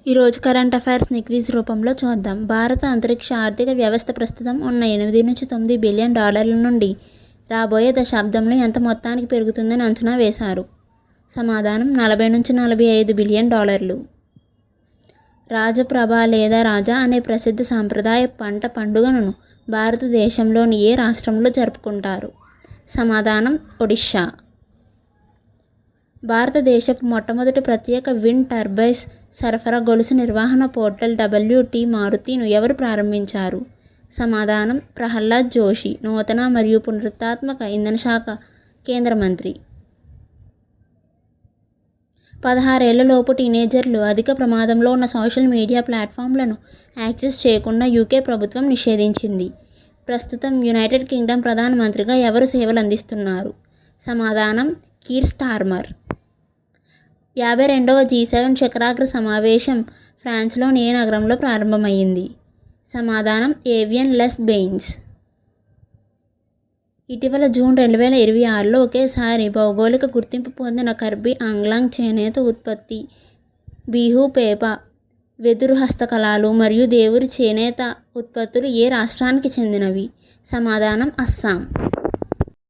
ఈరోజు current అఫైర్స్ని quiz రూపంలో చూద్దాం. భారత అంతరిక్ష ఆర్థిక వ్యవస్థ ప్రస్తుతం ఉన్న 8-9 బిలియన్ డాలర్ల నుండి రాబోయే దశాబ్దంలో ఎంత మొత్తానికి పెరుగుతుందని అంచనా వేశారు. సమాధానం 40-45 బిలియన్ డాలర్లు. రాజప్రభ లేదా రాజా అనే ప్రసిద్ధ సాంప్రదాయ పండుగను భారతదేశంలోని ఏ రాష్ట్రంలో జరుపుకుంటారు? సమాధానం ఒడిషా. భారతదేశపు మొట్టమొదటి ప్రత్యేక విండ్ టర్బైన్స్ సరఫరా గొలుసు నిర్వహణ పోర్టల్ WT మారుతిను ఎవరు ప్రారంభించారు? సమాధానం ప్రహ్లాద్ జోషి, నూతన మరియు పునరుత్పాదక ఇంధన శాఖ కేంద్ర మంత్రి. 16 ఏళ్లలోపు టీనేజర్లు అధిక ప్రమాదంలో ఉన్న సోషల్ మీడియా ప్లాట్ఫామ్లను యాక్సెస్ చేయకుండా UK ప్రభుత్వం నిషేధించింది. ప్రస్తుతం యునైటెడ్ కింగ్డమ్ ప్రధానమంత్రిగా ఎవరు సేవలు అందిస్తున్నారు? సమాధానం కీర్ స్టార్మర్. 52వ G7 శిఖరాగ్ర సమావేశం ఫ్రాన్స్లోని ఏ నగరంలో ప్రారంభమైంది? సమాధానం ఏవియన్ లెస్ బెయిన్స్. ఇటీవల జూన్ 2026లో ఒకేసారి భౌగోళిక గుర్తింపు పొందిన కర్బీ ఆంగ్లాంగ్ చేనేత ఉత్పత్తి, బిహు పేప, వెదురు హస్తకళలు మరియు దేవురి చేనేత ఉత్పత్తులు ఏ రాష్ట్రానికి చెందినవి? సమాధానం అస్సాం.